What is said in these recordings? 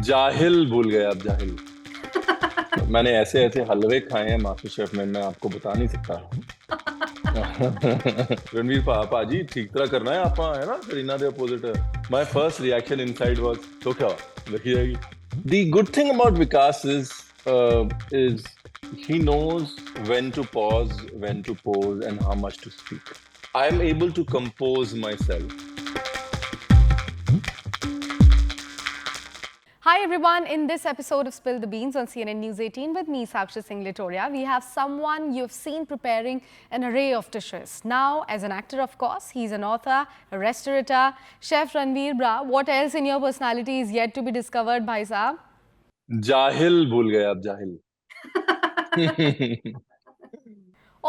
जाहिल भूल गए आप, जाहिल। मैंने ऐसे ऐसे हलवे खाए हैं मास्टर शेफ में, मैं आपको बता नहीं सकता। रणवीर पाजी ठीक तरह करना है आप, है ना, करीना दे अपोजिट है। My first reaction inside was तो क्या देखी जाएगी। The good thing about Vikas is he knows when to pause, when to pose, and how much to speak. I am able to compose myself. Hi everyone, in this episode of Spill the Beans on CNN News 18 with me, Sakshi Singh Litoria, we have someone you've seen preparing an array of dishes. Now, as an actor, of course, he's an author, a restaurateur, Chef Ranveer Bra. What else in your personality is yet to be discovered, Bhai Saab? जाहिल भूल गए आप, जाहिल।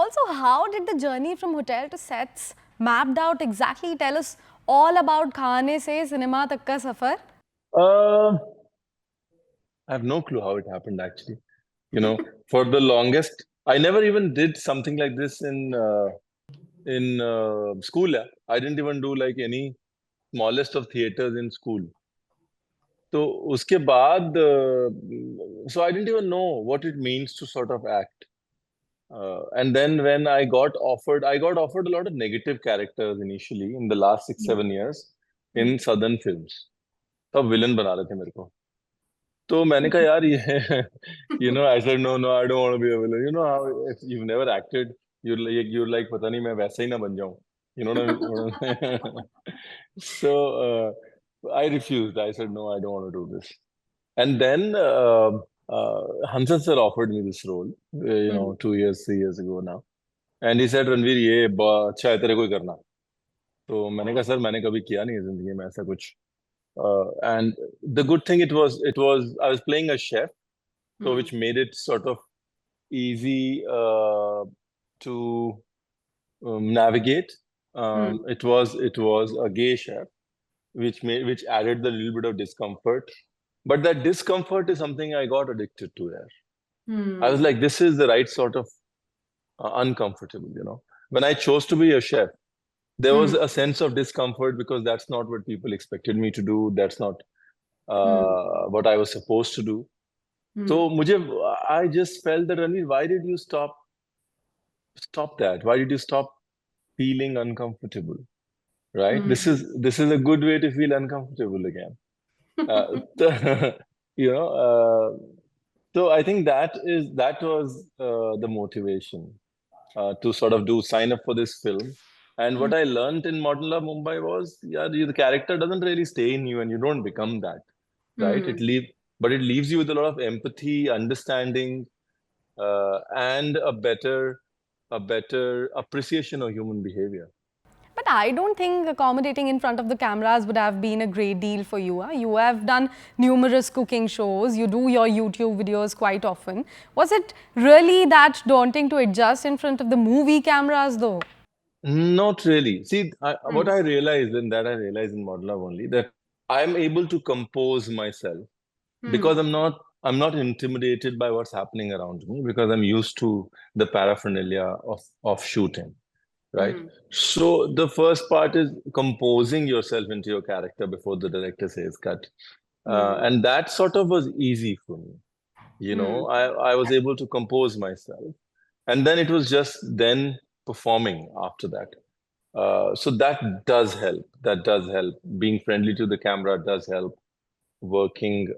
Also, how did the journey from hotel to sets mapped out exactly? Tell us all about Khane se cinema tak ka safar. uh, I have no clue how it happened actually. For the longest, I never even did something like this in school. Yeah. I didn't even do like any smallest of theaters in school. So uske baad, so I didn't even know what it means to sort of act. And then when I got offered a lot of negative characters initially in the last 6 7 years in southern films. तब villain बना रहे थे मेरे को। तो मैंने कहा यार ये I said no, I don't want to be a villain. How if you've never acted, you're like पता नहीं मैं वैसा ही ना बन जाऊं. You know what So I refused. I said no, I don't want to do this. And then Hansan sir offered me this role, 2 years, 3 years ago now. And he said, Ranveer ये अच्छा है तेरे को ही करना। तो मैंने कहा सर मैंने कभी किया नहीं है जिंदगी में ऐसा कुछ। And the good thing it was I was playing a chef, so which made it sort of easy to navigate. It was a gay chef, which added the little bit of discomfort. But that discomfort is something I got addicted to there. I was like, this is the right sort of uncomfortable. When I chose to be a chef, there was a sense of discomfort because that's not what people expected me to do. That's not what I was supposed to do. So I just felt that, Ranveer, why did you stop that? Why did you stop feeling uncomfortable? Right? This is a good way to feel uncomfortable again. So, you know, so I think that was the motivation to sort of sign up for this film. And what I learned in Modern Love Mumbai was, yeah, the character doesn't really stay in you, and you don't become that, right? But it leaves you with a lot of empathy, understanding, and a better appreciation of human behavior. But I don't think accommodating in front of the cameras would have been a great deal for you. Huh? You have done numerous cooking shows. You do your YouTube videos quite often. Was it really that daunting to adjust in front of the movie cameras though? Not really. See, what I realized, and that I realized in Model Love only, that I'm able to compose myself because I'm not intimidated by what's happening around me because I'm used to the paraphernalia of shooting, right? So the first part is composing yourself into your character before the director says cut. And that sort of was easy for me. I was able to compose myself. And then it was just then performing after that. So that does help. That does help. Being friendly to the camera does help. Working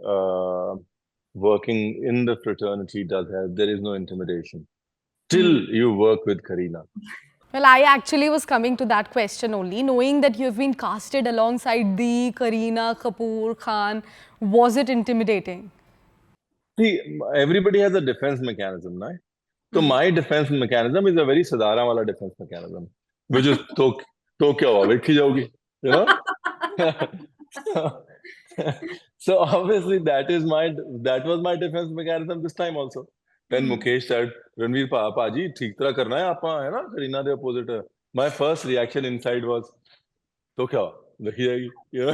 working in the fraternity does help. There is no intimidation till you work with Karina. Well, I actually was coming to that question only, knowing that you've been casted alongside the Kareena Kapoor Khan. Was it intimidating? See, everybody has a defense mechanism, right? So my defense mechanism is a very Sadara wala defense mechanism, which is to kya hua, wait ki jaogi, you know? So obviously that was my defense mechanism this time also. When Mukesh said, Ranveer Paji, ठीक तरह करना है आपा, है ना, Kareena the opposite है. My first reaction inside was, तो क्या हुआ? देखी जाएगी, you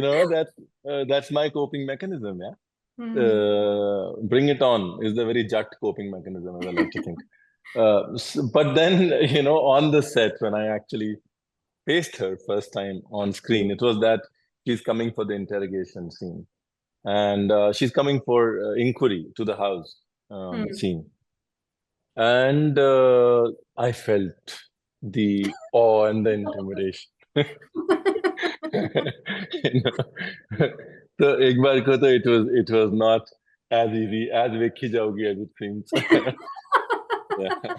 know? So, that's my coping mechanism, yeah. Bring it on is the very Jat coping mechanism, as I like to think. But then, on the set, when I actually faced her first time on screen, it was that she's coming for the interrogation scene, and she's coming for inquiry to the house scene. And I felt the awe and the intimidation. You know? So एक बार को तो it was not as easy as देखी जाओगी as it seems. Yeah.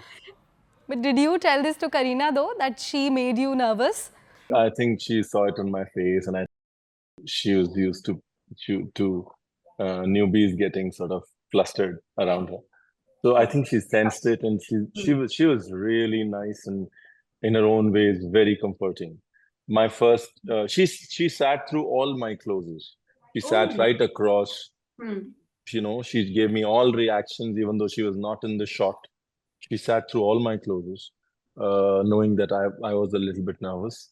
But did you tell this to Kareena though, that she made you nervous? I think she saw it on my face, and she was used to newbies getting sort of flustered around her. So I think she sensed it, and she was really nice, and in her own ways very comforting. My first she sat through all my closes. She sat right across. You know, she gave me all reactions, even though she was not in the shot. She sat through all my closes, knowing that I was a little bit nervous.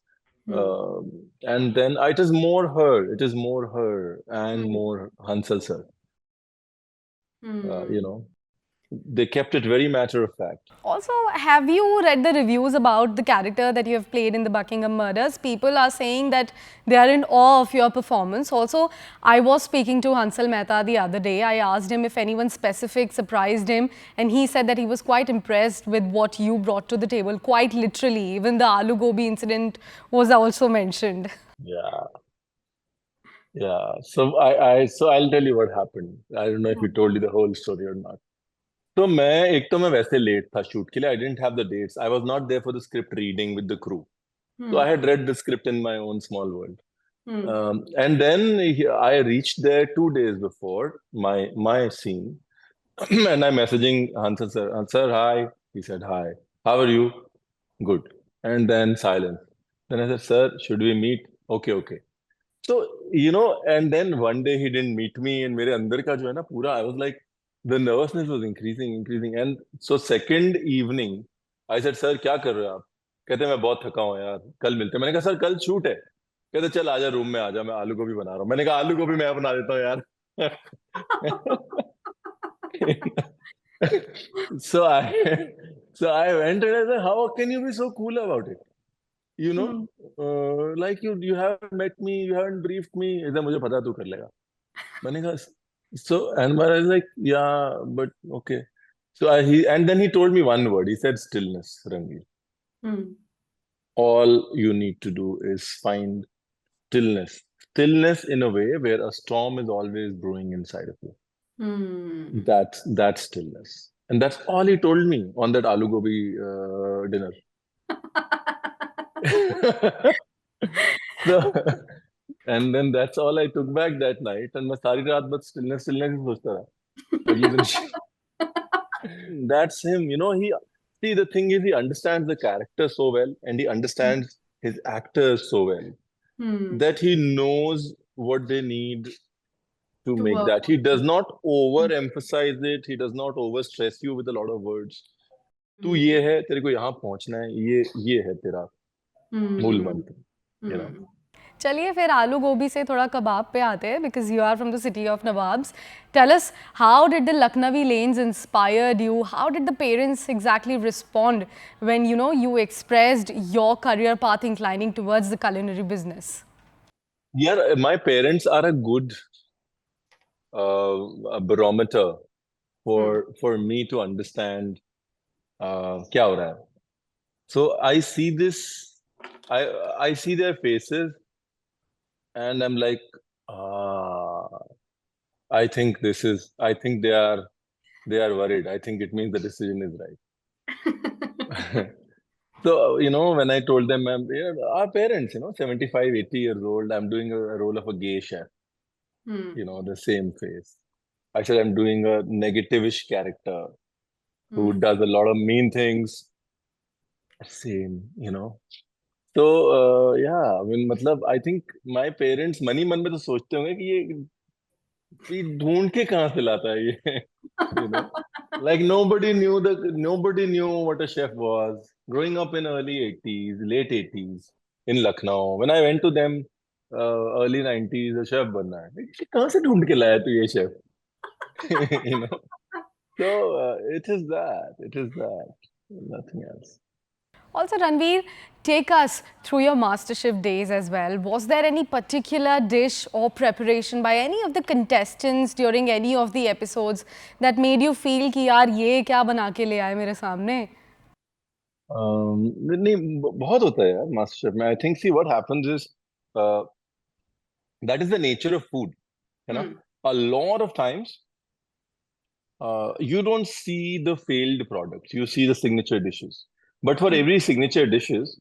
And then it is more her and more Hansal sir. You know, they kept it very matter of fact. Also, have you read the reviews about the character that you have played in the Buckingham Murders? People are saying that they are in awe of your performance. Also, I was speaking to Hansal Mehta the other day. I asked him if anyone specific surprised him, and he said that he was quite impressed with what you brought to the table, quite literally. Even the Aloo Gobi incident was also mentioned. Yeah. Yeah. So I'll tell you what happened. I don't know if we told you the whole story or not. तो मैं वैसे late था shoot के लिए. I didn't have the dates. I was not there for the script reading with the crew. So I had read the script in my own small world. And then I reached there 2 days before my scene, and I'm messaging Hansal sir. Sir, hi. He said, hi. How are you? Good. And then silence. Then I said, sir, should we meet? Okay. So, you know, and then one day he didn't meet me, and मेरे अंदर का जो है ना पूरा, I was like, the nervousness was increasing. And so second evening, I said, sir, क्या कर रहे हो आप? कहते मैं बहुत थका हूँ यार, कल मिलते हैं. मैंने कहा सर कल शूट है. कहते चल आजा रूम में आजा, मैं आलू गोभी बना रहा हूँ. मैंने कहा आलू गोभी मैं बना देता हूँ यार. So I went, and I said, how can you be so cool about it? You know, like you haven't met me, you haven't briefed me. इधर मुझे पता तू कर लेगा. मैंने कहा so, and I was like, yeah, but okay. So and then he told me one word. He said stillness, Ranveer. All you need to do is find stillness. Stillness in a way where a storm is always brewing inside of you. That's stillness. And that's all he told me on that Aloo Gobi dinner. So, and then that's all I took back that night. And मैं सारी रात बस stillness ही सोचता रहा. अगले दिन that's him. You know, the thing is, he understands the character so well, and he understands his actors so well, that he knows what they need to make that. He does not overemphasize it. He does not overstress you with a lot of words. तू ये है, तेरे को यहाँ पहुँचना है, ये है तेरा मूल मंत्र, you know. चलिए फिर आलू गोभी से थोड़ा कबाब पे आते हैं, because you are from the city of Nawabs. Tell us, how did the Lucknowi lanes inspired you? How did the parents exactly respond when you expressed your career path inclining towards the culinary business? Yeah, my parents are a good barometer for me to understand क्या हो रहा है. So I see this, I see their faces, and I'm like, I think they are worried. I think it means the decision is right. So, you know, when I told them, our parents, 75, 80 years old, I'm doing a role of a gay chef, you know, the same face. Actually, I'm doing a negativish character who does a lot of mean things. Same, you know. So, yeah, I mean, मतलब, I think my parents मन ही मन में तो सोचते होंगे कि ये ढूंढ के कहाँ से लाता है ये, you know. Like nobody knew what a chef was. Growing up in early 80s, late 80s in Lucknow, when I went to them, early 90s, a chef बनना है. कहाँ से ढूंढ के लाया तू ये chef? You know. So it is that, nothing else. Also, Ranveer, take us through your MasterChef days as well. Was there any particular dish or preparation by any of the contestants during any of the episodes that made you feel कि यार ये क्या बना के ले आए मेरे सामने? नहीं बहुत होता है यार मास्टर शेफ में. I think see what happens is that is the nature of food, you know. A lot of times you don't see the failed products, you see the signature dishes. But for every signature dishes,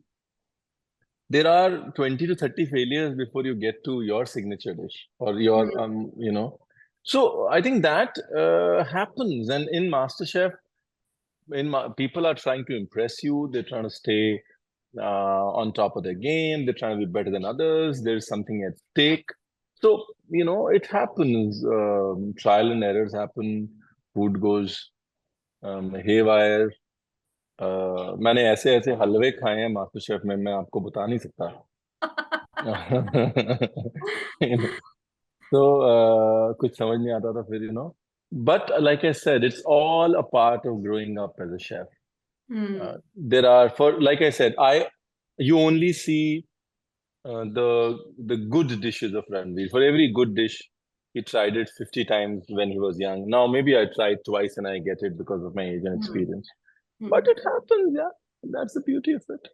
there are 20 to 30 failures before you get to your signature dish or your, you know. So I think that happens. And in MasterChef, people are trying to impress you. They're trying to stay on top of their game. They're trying to be better than others. There's something at stake. So, you know, it happens. Trial and errors happen. Food goes haywire. मैंने ऐसे ऐसे हलवे खाए हैं master chef में, मैं आपको बता नहीं सकता. तो कुछ समझ नहीं आता था फिर, you know. But like I said, it's all a part of growing up as a chef. There are, like I said, you only see the good dishes of Ranveer. For every good dish, he tried it 50 times when he was young. Now maybe I tried twice and I get it because of my age and experience. But it happens, yeah. That's the beauty of it.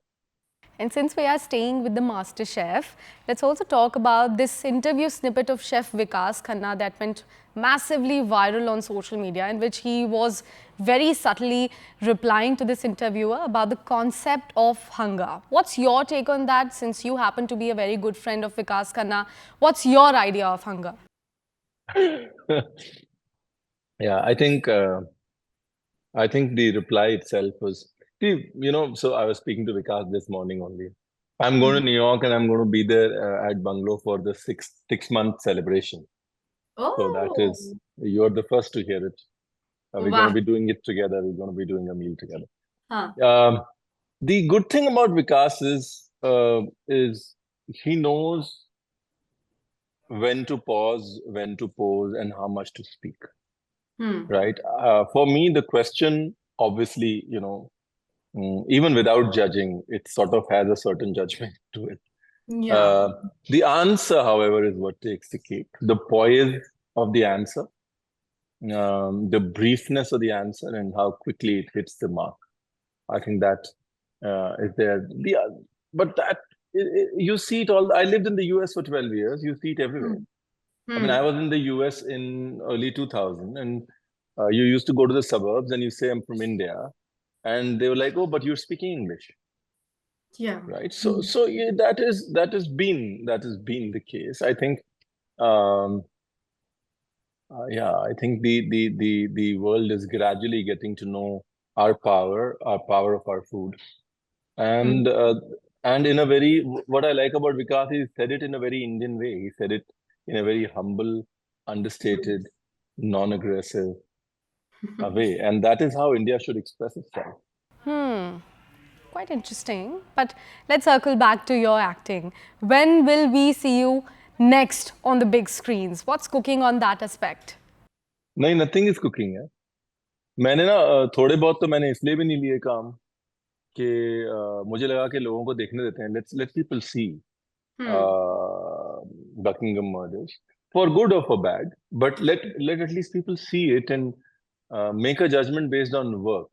And since we are staying with the Master Chef, let's also talk about this interview snippet of Chef Vikas Khanna that went massively viral on social media, in which he was very subtly replying to this interviewer about the concept of hunger. What's your take on that, since you happen to be a very good friend of Vikas Khanna? What's your idea of hunger? Yeah, I think the reply itself was, see, you know, so I was speaking to Vikas this morning only. I'm going to New York and I'm going to be there at Bungalow for the six-month celebration. So that is, you're the first to hear it. We're going to be doing it together. We're going to be doing a meal together. The good thing about Vikas is he knows when to pause, when to pause, and how much to speak. Right? For me, the question, obviously, you know, even without judging, it sort of has a certain judgment to it. Yeah. The answer, however, is what takes the cake. The poise of the answer, the briefness of the answer, and how quickly it hits the mark. I think that is there. But that you see it all. I lived in the US for 12 years. You see it everywhere. I mean, I was in the US in early 2000, and you used to go to the suburbs and you say, I'm from India. And they were like, oh, but you're speaking English. Yeah. Right. So yeah, that has been the case. I think, yeah, I think the world is gradually getting to know our power of our food. And in a very, what I like about Vikas, he said it in a very Indian way. He said it in a very humble, understated, non-aggressive way. And that is how India should express itself. Quite interesting. But let's circle back to your acting. When will we see you next on the big screens? What's cooking on that aspect? नहीं, nothing is cooking है. मैंने ना थोड़े बहुत तो मैंने इसलिए भी नहीं लिए काम कि मुझे लगा कि लोगों को देखने देते हैं. Let's people see Buckingham Murders, for good or for bad, but let at least people see it and make a judgment based on work.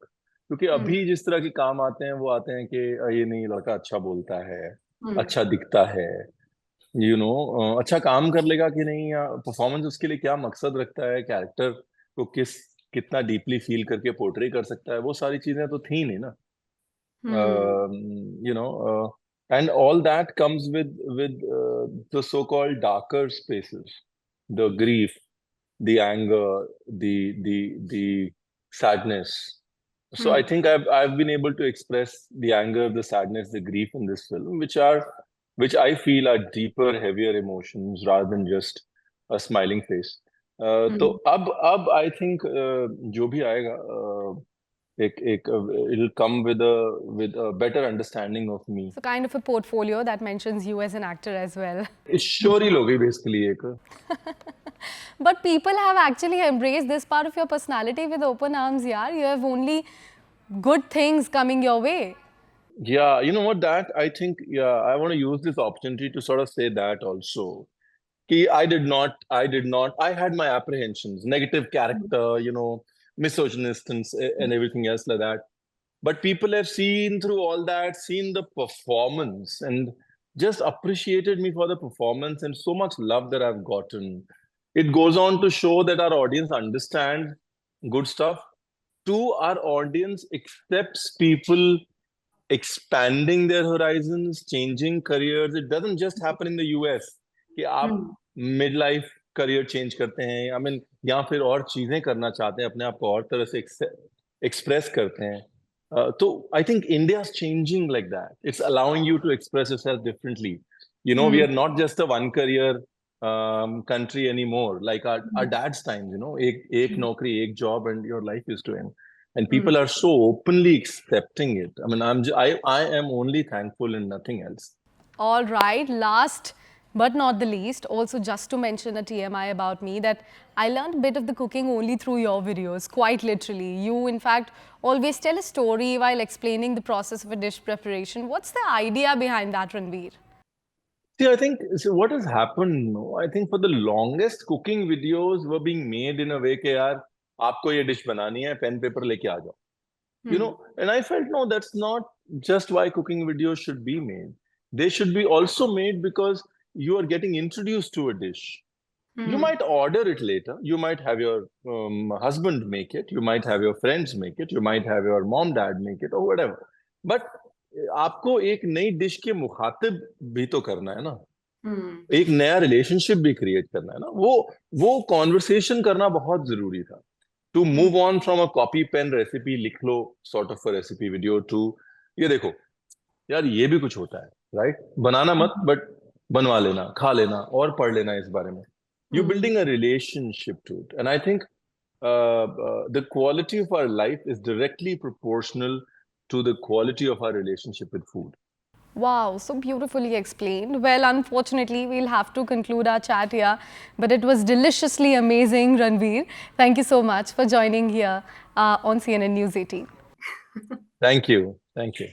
क्योंकि अभी जिस तरह के काम आते हैं वो आते हैं कि ये नहीं, लड़का अच्छा बोलता है, अच्छा दिखता है, you know, अच्छा काम कर लेगा कि नहीं, या परफॉर्मेंस उसके लिए क्या मकसद रखता है, कैरेक्टर को कितना डीपली फील करके पोर्ट्रे कर सकता है, वो सारी चीजें तो थी नहीं ना. You know, and all that comes with the so-called darker spaces, the grief, the anger, the sadness. So I think I've been able to express the anger, the sadness, the grief in this film, which I feel are deeper, heavier emotions rather than just a smiling face. तो अब I think जो भी आएगा it'll come with a better understanding of me. So kind of a portfolio that mentions you as an actor as well. It's surely logi basically ek. But people have actually embraced this part of your personality with open arms, yaar. You have only good things coming your way. Yeah, you know what, that I think, yeah, I want to use this opportunity to sort of say that also. I had my apprehensions, negative character, misogynist and everything else like that. But people have seen through all that, seen the performance, and just appreciated me for the performance and so much love that I've gotten. It goes on to show that our audience understands good stuff. Two, our audience accepts people expanding their horizons, changing careers. It doesn't just happen in the US कि आप midlife career change करते हैं, I mean, या फिर और चीजें करना चाहते हैं, अपने आप को और तरह से express करते हैं. So I think India is changing like that. It's allowing you to express yourself differently. We are not just a one career country anymore, like our dad's times, एक नौकरी, एक job, and your life is to end. And people are so openly accepting it. I mean, I am only thankful and nothing else. All right, last but not the least, also just to mention a TMI about me, that I learned a bit of the cooking only through your videos, quite literally. You, in fact, always tell a story while explaining the process of a dish preparation. What's the idea behind that, Ranveer? See, I think what has happened, I think for the longest, cooking videos were being made in a way कि यार आपको ये dish बनानी है, pen paper लेके आ जाओ. And I felt, no, that's not just why cooking videos should be made. They should be also made because you are getting introduced to a dish. You might order it later. You might have your husband make it. You might have your friends make it. You might have your mom, dad make it or whatever. But आपको एक नई dish के मुखातिब भी तो करना है ना. एक नया रिलेशनशिप भी क्रिएट करना है ना. वो कॉन्वर्सेशन करना बहुत जरूरी था. To move on from a copy pen recipe लिख लो sort of a recipe video to ये देखो यार ये भी कुछ होता है, right? बनाना मत, but बनवा लेना, खा लेना और पढ़ लेना इस बारे में. You're building a relationship to it, and I think the quality of our life is directly proportional to the quality of our relationship with food. Wow, so beautifully explained. Well, unfortunately, we'll have to conclude our chat here, but it was deliciously amazing, Ranveer. Thank you so much for joining here on CNN News 18. Thank you. Thank you.